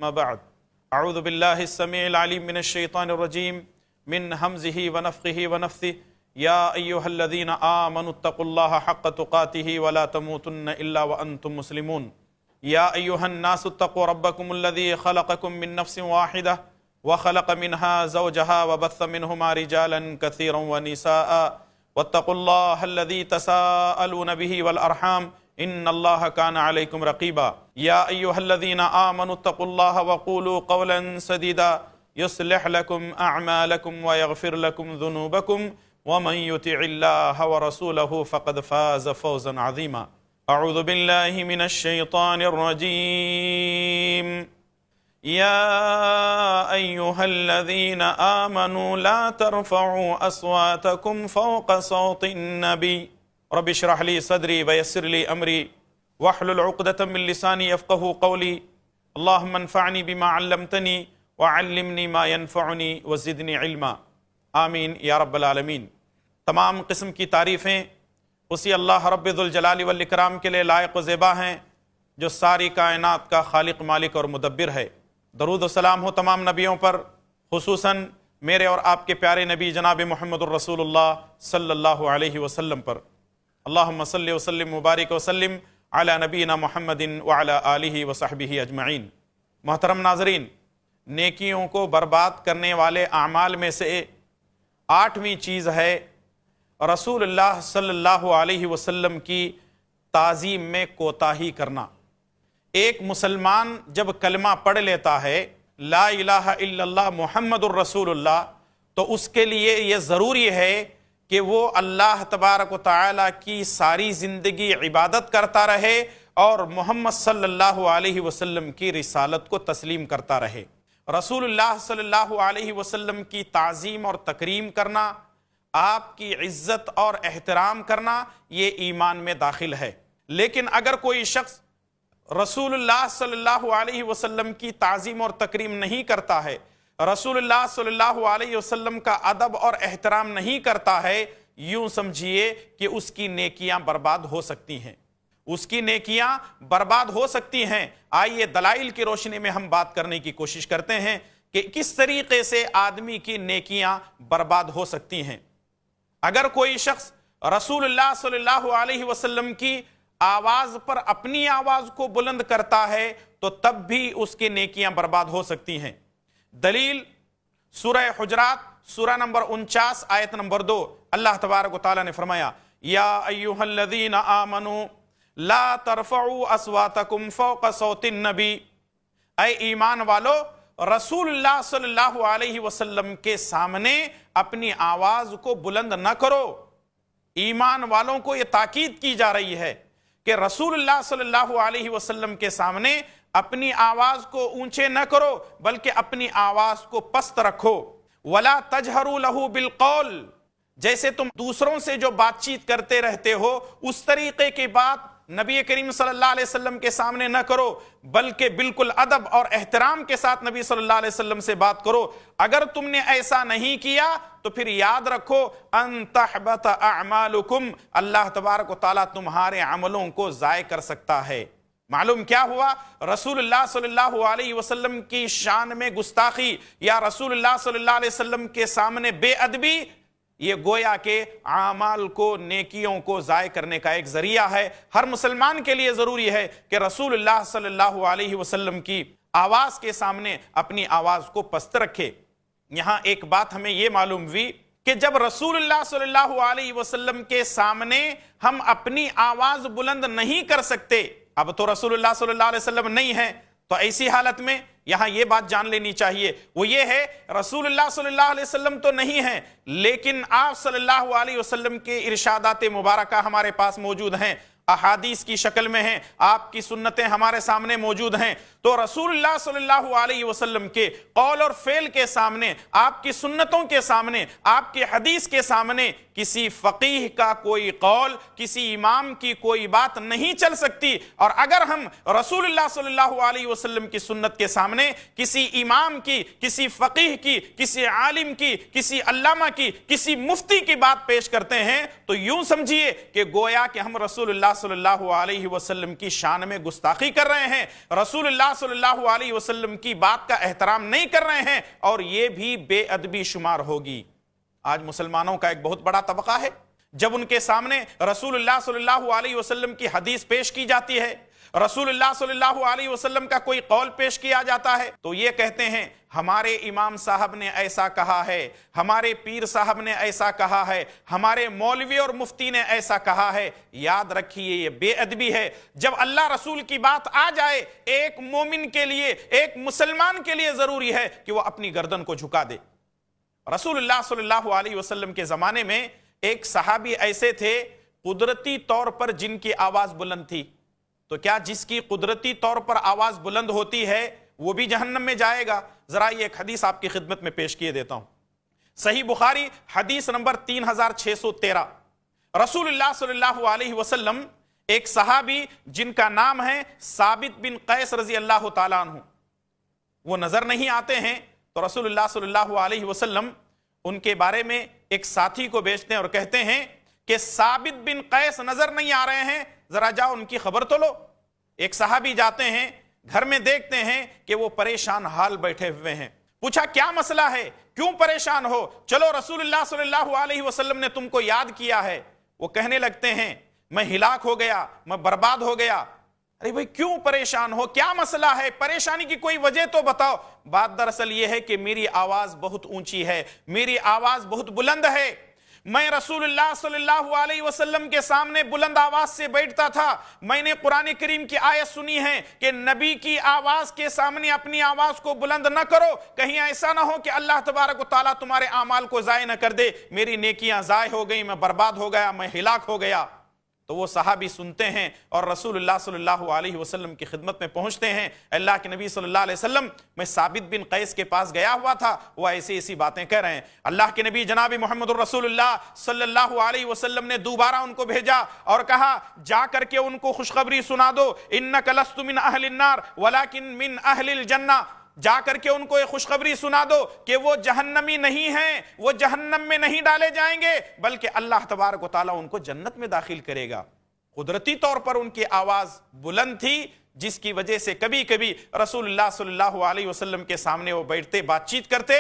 ما بعد اعوذ باللہ السمیع العلیم من الشیطان الرجیم من حمزہ ونفخہ ونفثہ یا ایہا الذین آمنوا اتقوا اللہ حق تقاتہ ولا تموتن الا وانتم مسلمون یا ایہا الناس اتقوا ربکم الذی خلقکم من نفس واحدہ وخلق منها زوجها وبث منهما رجالا كثيرا ونساء واتقوا الله الذي تساءلون به والأرحام إن الله كان عليكم رقيبا يا أيها الذين آمنوا اتقوا الله وقولوا قولا سديدا يصلح لكم أعمالكم ويغفر لكم ذنوبكم ومن يطع الله ورسوله فقد فاز فوزا عظيما أعوذ بالله من الشيطان الرجيم يا أيها الذين آمنوا لا ترفعوا أصواتكم فوق صوت النبي رب اشرح لي صدري ويسر لي أمري واحلل عقدة من لساني يفقهوا قولي اللهم انفعني بما علمتني وعلمني ما ينفعني وزدني علما آمین یا رب العالمین۔ تمام قسم کی تعریفیں اسی اللہ رب ذوالجلال والاکرام کے لیے لائق و زیبا ہیں جو ساری کائنات کا خالق، مالک اور مدبر ہے۔ درود و سلام ہو تمام نبیوں پر، خصوصاً میرے اور آپ کے پیارے نبی جناب محمد الرسول اللہ صلی اللہ علیہ وسلم پر۔ اللہم صلی وسلم مبارک وسلم علی نبینا محمد وعلی آلہ وصحبہ اجمعین۔ محترم ناظرین، نیکیوں کو برباد کرنے والے اعمال میں سے 8ویں چیز ہے رسول اللہ صلی اللہ علیہ وسلم کی تعظیم میں کوتاہی کرنا۔ ایک مسلمان جب کلمہ پڑھ لیتا ہے لا الہ الا اللہ محمد الرسول اللہ، تو اس کے لیے یہ ضروری ہے کہ وہ اللہ تبارک و تعالیٰ کی ساری زندگی عبادت کرتا رہے اور محمد صلی اللہ علیہ وسلم کی رسالت کو تسلیم کرتا رہے۔ رسول اللہ صلی اللہ علیہ وسلم کی تعظیم اور تکریم کرنا، آپ کی عزت اور احترام کرنا، یہ ایمان میں داخل ہے۔ لیکن اگر کوئی شخص رسول اللہ صلی اللہ علیہ وسلم کی تعظیم اور تکریم نہیں کرتا ہے، رسول اللہ صلی اللہ علیہ وسلم کا ادب اور احترام نہیں کرتا ہے، یوں سمجھیے کہ اس کی نیکیاں برباد ہو سکتی ہیں، اس کی نیکیاں برباد ہو سکتی ہیں۔ آئیے دلائل کی روشنی میں ہم بات کرنے کی کوشش کرتے ہیں کہ کس طریقے سے آدمی کی نیکیاں برباد ہو سکتی ہیں۔ اگر کوئی شخص رسول اللہ صلی اللہ علیہ وسلم کی آواز پر اپنی آواز کو بلند کرتا ہے تو تب بھی اس کی نیکیاں برباد ہو سکتی ہیں۔ دلیل سورہ حجرات سورہ نمبر 49 آیت نمبر 2، اللہ تبارک و تعالیٰ نے فرمایا یا ایہا الذین آمنوا لا ترفعوا اصواتکم فوق صوت النبی، اے ایمان والو رسول اللہ صلی اللہ علیہ وسلم کے سامنے اپنی آواز کو بلند نہ کرو۔ ایمان والوں کو یہ تاکید کی جا رہی ہے کہ رسول اللہ صلی اللہ علیہ وسلم کے سامنے اپنی آواز کو اونچے نہ کرو بلکہ اپنی آواز کو پست رکھو۔ وَلَا تَجْهَرُوا لَهُ بِالْقَوْلِ، جیسے تم دوسروں سے جو بات چیت کرتے رہتے ہو اس طریقے کی بات نبی کریم صلی اللہ علیہ وسلم کے سامنے نہ کرو، بلکہ بالکل ادب اور احترام کے ساتھ نبی صلی اللہ علیہ وسلم سے بات کرو۔ اگر تم نے ایسا نہیں کیا تو پھر یاد رکھو ان تحبط اعمالکم، اللہ تبارک و تعالیٰ تمہارے عملوں کو ضائع کر سکتا ہے۔ معلوم کیا ہوا؟ رسول اللہ صلی اللہ علیہ وسلم کی شان میں گستاخی یا رسول اللہ صلی اللہ علیہ وسلم کے سامنے بے ادبی، یہ گویا کہ اعمال کو، نیکیوں کو ضائع کرنے کا ایک ذریعہ ہے۔ ہر مسلمان کے لیے ضروری ہے کہ رسول اللہ صلی اللہ علیہ وسلم کی آواز کے سامنے اپنی آواز کو پست رکھے۔ یہاں ایک بات ہمیں یہ معلوم ہوئی کہ جب رسول اللہ صلی اللہ علیہ وسلم کے سامنے ہم اپنی آواز بلند نہیں کر سکتے، اب تو رسول اللہ صلی اللہ علیہ وسلم نہیں ہے، تو ایسی حالت میں یہاں یہ بات جان لینی چاہیے، وہ یہ ہے رسول اللہ صلی اللہ علیہ وسلم تو نہیں ہیں لیکن آپ صلی اللہ علیہ وسلم کے ارشادات مبارکہ ہمارے پاس موجود ہیں، احادیث کی شکل میں ہیں، آپ کی سنتیں ہمارے سامنے موجود ہیں۔ تو رسول اللہ صلی اللہ علیہ وسلم کے قول اور فعل کے سامنے، آپ کی سنتوں کے سامنے، آپ کی حدیث کے سامنے کسی فقیہ کا کوئی قول، کسی امام کی کوئی بات نہیں چل سکتی۔ اور اگر ہم رسول اللہ صلی اللہ علیہ وسلم کی سنت کے سامنے کسی امام کی، کسی فقیہ کی، کسی عالم کی، کسی علامہ کی، کسی مفتی کی بات پیش کرتے ہیں تو یوں سمجھیے کہ گویا کہ ہم رسول اللہ صلی اللہ علیہ وسلم کی شان میں گستاخی کر رہے ہیں، رسول اللہ صلی اللہ علیہ وسلم کی بات کا احترام نہیں کر رہے ہیں، اور یہ بھی بے ادبی شمار ہوگی۔ آج مسلمانوں کا ایک بہت بڑا طبقہ ہے، جب ان کے سامنے رسول اللہ صلی اللہ علیہ وسلم کی حدیث پیش کی جاتی ہے، رسول اللہ صلی اللہ علیہ وسلم کا کوئی قول پیش کیا جاتا ہے، تو یہ کہتے ہیں ہمارے امام صاحب نے ایسا کہا ہے، ہمارے پیر صاحب نے ایسا کہا ہے، ہمارے مولوی اور مفتی نے ایسا کہا ہے۔ یاد رکھیے یہ بے ادبی ہے۔ جب اللہ رسول کی بات آ جائے، ایک مومن کے لیے، ایک مسلمان کے لیے ضروری ہے کہ وہ اپنی گردن کو جھکا دے۔ رسول اللہ صلی اللہ علیہ وسلم کے زمانے میں ایک صحابی ایسے تھے قدرتی طور پر جن کی آواز بلند تھی، تو کیا جس کی قدرتی طور پر آواز بلند ہوتی ہے وہ بھی جہنم میں جائے گا؟ ذرا یہ ایک حدیث آپ کی خدمت میں پیش کیے دیتا ہوں۔ صحیح بخاری حدیث نمبر 3613۔ رسول اللہ صلی اللہ علیہ وسلم، ایک صحابی جن کا نام ہے ثابت بن قیس رضی اللہ تعالیٰ عنہ، وہ نظر نہیں آتے ہیں، تو رسول اللہ صلی اللہ علیہ وسلم ان کے بارے میں ایک ساتھی کو بھیجتے ہیں اور کہتے ہیں کہ ثابت بن قیس نظر نہیں آ رہے ہیں، ذرا جاؤ ان کی خبر تو لو۔ ایک صحابی جاتے ہیں، گھر میں دیکھتے ہیں کہ وہ پریشان حال بیٹھے ہوئے ہیں۔ پوچھا کیا مسئلہ ہے، کیوں پریشان ہو؟ چلو رسول اللہ صلی اللہ علیہ وسلم نے تم کو یاد کیا ہے۔ وہ کہنے لگتے ہیں میں ہلاک ہو گیا، میں برباد ہو گیا۔ ارے بھائی کیوں پریشان ہو، کیا مسئلہ ہے، پریشانی کی کوئی وجہ تو بتاؤ۔ بات دراصل یہ ہے کہ میری آواز بہت اونچی ہے، میری آواز بہت بلند ہے، میں رسول اللہ صلی اللہ علیہ وسلم کے سامنے بلند آواز سے بیٹھتا تھا۔ میں نے قرآن کریم کی آیت سنی ہے کہ نبی کی آواز کے سامنے اپنی آواز کو بلند نہ کرو، کہیں ایسا نہ ہو کہ اللہ تبارک و تعالیٰ تمہارے اعمال کو ضائع نہ کر دے، میری نیکیاں ضائع ہو گئی، میں برباد ہو گیا، میں ہلاک ہو گیا۔ تو وہ صحابی سنتے ہیں اور رسول اللہ صلی اللہ علیہ وسلم کی خدمت میں پہنچتے ہیں۔ اللہ کے نبی صلی اللہ علیہ وسلم، میں ثابت بن قیس کے پاس گیا ہوا تھا، وہ ایسی ایسی باتیں کہہ رہے ہیں۔ اللہ کے نبی جناب محمد الرسول اللہ صلی اللہ علیہ وسلم نے دوبارہ ان کو بھیجا اور کہا جا کر کے ان کو خوشخبری سنا دو، انک لست من اہل النار ولکن من اہل الجنہ۔ جا کر کے ان کو یہ خوشخبری سنا دو کہ وہ جہنمی نہیں ہیں، وہ جہنم میں نہیں ڈالے جائیں گے، بلکہ اللہ تبارک و تعالیٰ ان کو جنت میں داخل کرے گا۔ قدرتی طور پر ان کی آواز بلند تھی، جس کی وجہ سے کبھی کبھی رسول اللہ صلی اللہ علیہ وسلم کے سامنے وہ بیٹھتے بات چیت کرتے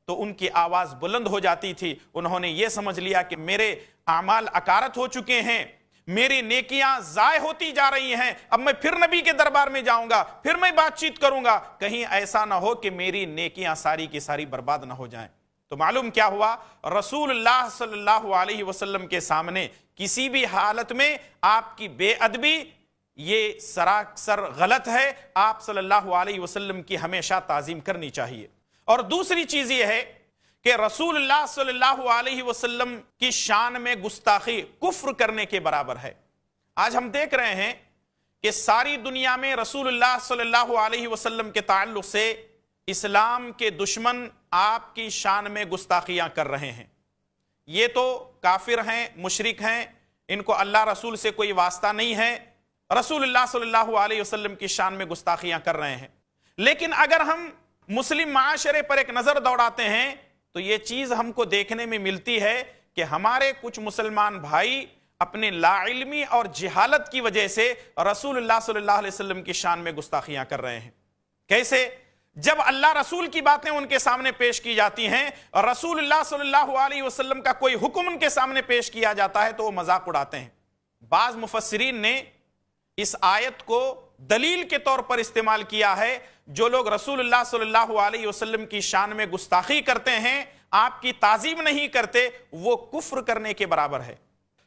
تو ان کی آواز بلند ہو جاتی تھی۔ انہوں نے یہ سمجھ لیا کہ میرے اعمال اکارت ہو چکے ہیں، میری نیکیاں ضائع ہوتی جا رہی ہیں، اب میں پھر نبی کے دربار میں جاؤں گا، پھر میں بات چیت کروں گا، کہیں ایسا نہ ہو کہ میری نیکیاں ساری کی ساری برباد نہ ہو جائیں۔ تو معلوم کیا ہوا، رسول اللہ صلی اللہ علیہ وسلم کے سامنے کسی بھی حالت میں آپ کی بے ادبی یہ سراسر غلط ہے۔ آپ صلی اللہ علیہ وسلم کی ہمیشہ تعظیم کرنی چاہیے۔ اور دوسری چیز یہ ہے کہ رسول اللہ صلی اللہ علیہ وسلم کی شان میں گستاخی کفر کرنے کے برابر ہے۔ آج ہم دیکھ رہے ہیں کہ ساری دنیا میں رسول اللہ صلی اللہ علیہ وسلم کے تعلق سے اسلام کے دشمن آپ کی شان میں گستاخیاں کر رہے ہیں۔ یہ تو کافر ہیں، مشرک ہیں، ان کو اللہ رسول سے کوئی واسطہ نہیں ہے، رسول اللہ صلی اللہ علیہ وسلم کی شان میں گستاخیاں کر رہے ہیں۔ لیکن اگر ہم مسلم معاشرے پر ایک نظر دوڑاتے ہیں تو یہ چیز ہم کو دیکھنے میں ملتی ہے کہ ہمارے کچھ مسلمان بھائی اپنے لا علمی اور جہالت کی وجہ سے رسول اللہ صلی اللہ علیہ وسلم کی شان میں گستاخیاں کر رہے ہیں۔ کیسے؟ جب اللہ رسول کی باتیں ان کے سامنے پیش کی جاتی ہیں اور رسول اللہ صلی اللہ علیہ وسلم کا کوئی حکم ان کے سامنے پیش کیا جاتا ہے تو وہ مذاق اڑاتے ہیں۔ بعض مفسرین نے اس آیت کو دلیل کے طور پر استعمال کیا ہے، جو لوگ رسول اللہ صلی اللہ علیہ وسلم کی شان میں گستاخی کرتے ہیں، آپ کی تعظیم نہیں کرتے، وہ کفر کرنے کے برابر ہے۔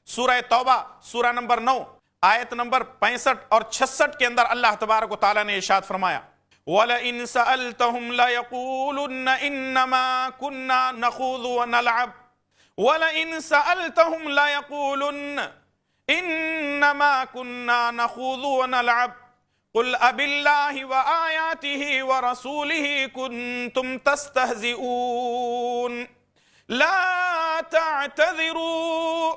سورہ توبہ سورہ نمبر 9 آیت نمبر 65 اور 66 کے اندر اللہ تبارک و تعالیٰ نے ارشاد فرمایا وَلَئِن سَأَلْتَهُمْ لَيَقُولُنَّ إِنَّمَا كُنَّا نَخُوضُ وَنَلْعَبُ وَلَئِن سَأَلْتَهُمْ لَيَقُولُنَّ إِنَّمَا كُنَّا نَخُوضُ وَنَلْعَبُ قُلْ أَبِاللَّهِ وَآيَاتِهِ وَرَسُولِهِ كُنْتُمْ تَسْتَهْزِئُونَ۔ لا تعتذروا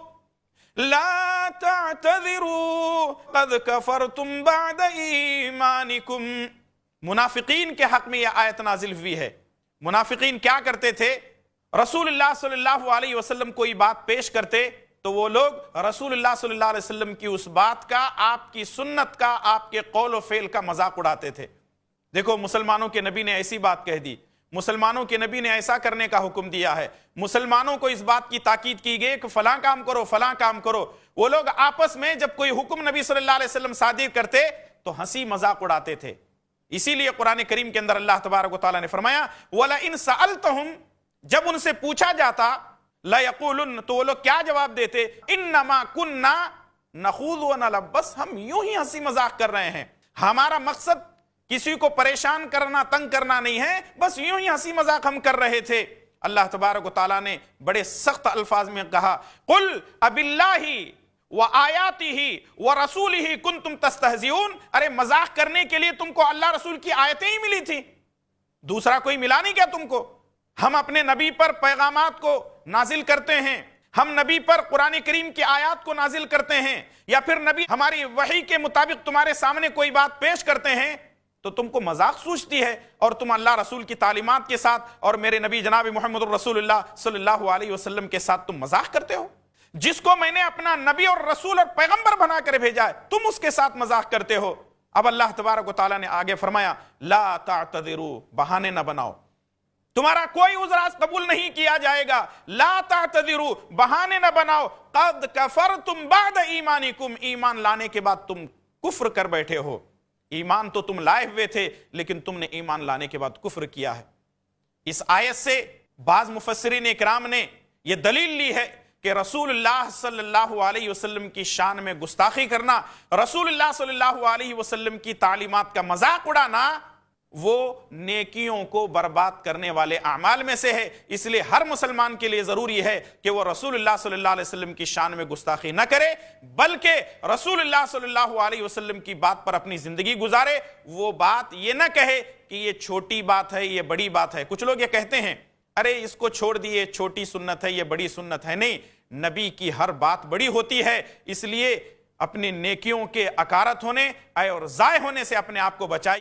لا تعتذروا قد کفرتم بعد ایمانکم. منافقین کے حق میں یہ آیت نازل ہوئی ہے. منافقین کیا کرتے تھے؟ رسول اللہ صلی اللہ علیہ وسلم کوئی بات پیش کرتے تو وہ لوگ رسول اللہ صلی اللہ علیہ وسلم کی اس بات کا، آپ کی سنت کا، آپ کے قول و فعل کا مذاق اڑاتے تھے. دیکھو مسلمانوں کے نبی نے ایسی بات کہہ دی، مسلمانوں کے نبی نے ایسا کرنے کا حکم دیا ہے، مسلمانوں کو اس بات کی تاکید کی گئی کہ فلاں کام کرو فلاں کام کرو. وہ لوگ آپس میں جب کوئی حکم نبی صلی اللہ علیہ وسلم صادر کرتے تو ہنسی مذاق اڑاتے تھے. اسی لیے قرآن کریم کے اندر اللہ تبارک و تعالیٰ نے فرمایا وَلَئِن سَأَلْتَهُمْ، جب ان سے پوچھا جاتا لَيَقُولُنَّ، تو وہ لوگ کیا جواب دیتے؟ اِنَّمَا كُنَّا نَخُوضُ وَنَلْعَبُ، بس ہم یوں ہی ہنسی مذاق کر رہے ہیں، ہمارا مقصد کسی کو پریشان کرنا تنگ کرنا نہیں ہے، بس یوں ہی ہنسی مذاق ہم کر رہے تھے. اللہ تبارک و تعالیٰ نے بڑے سخت الفاظ میں کہا قُلْ أَبِاللَّهِ وَآيَاتِهِ وَرَسُولِهِ كُنْتُمْ تَسْتَهْزِئُونَ. ارے مذاق کرنے کے لیے تم کو اللہ رسول کی آیتیں ہی ملی تھی، دوسرا کوئی ملا نہیں کیا تم کو؟ ہم اپنے نبی پر پیغامات کو نازل کرتے ہیں، ہم نبی پر قرآن کریم کی آیات کو نازل کرتے ہیں، یا پھر نبی ہماری وحی کے مطابق تمہارے سامنے کوئی بات پیش کرتے ہیں تو تم کو مذاق سوچتی ہے، اور تم اللہ رسول کی تعلیمات کے ساتھ اور میرے نبی جناب محمد رسول اللہ صلی اللہ علیہ وسلم کے ساتھ تم مذاق کرتے ہو. جس کو میں نے اپنا نبی اور رسول اور پیغمبر بنا کر بھیجا ہے تم اس کے ساتھ مذاق کرتے ہو. اب اللہ تبارک و تعالیٰ نے آگے فرمایا لا تعتذروا، بہانے نہ بناؤ، تمہارا کوئی عذر آج قبول نہیں کیا جائے گا. لا تعتذروا، بہانے نہ بناؤ. قد کفرتم بعد ایمانکم، ایمان لانے کے بعد تم کفر کر بیٹھے ہو. ایمان تو تم لائے ہوئے تھے لیکن تم نے ایمان لانے کے بعد کفر کیا ہے. اس آیت سے بعض مفسرین اکرام نے یہ دلیل لی ہے کہ رسول اللہ صلی اللہ علیہ وسلم کی شان میں گستاخی کرنا، رسول اللہ صلی اللہ علیہ وسلم کی تعلیمات کا مذاق اڑانا، وہ نیکیوں کو برباد کرنے والے اعمال میں سے ہے. اس لیے ہر مسلمان کے لیے ضروری ہے کہ وہ رسول اللہ صلی اللہ علیہ وسلم کی شان میں گستاخی نہ کرے، بلکہ رسول اللہ صلی اللہ علیہ وسلم کی بات پر اپنی زندگی گزارے. وہ بات یہ نہ کہے کہ یہ چھوٹی بات ہے، یہ بڑی بات ہے. کچھ لوگ یہ کہتے ہیں ارے اس کو چھوڑ دیے، چھوٹی سنت ہے، یہ بڑی سنت ہے. نہیں، نبی کی ہر بات بڑی ہوتی ہے. اس لیے اپنی نیکیوں کے اکارت ہونے اور ضائع ہونے سے اپنے آپ کو بچائی.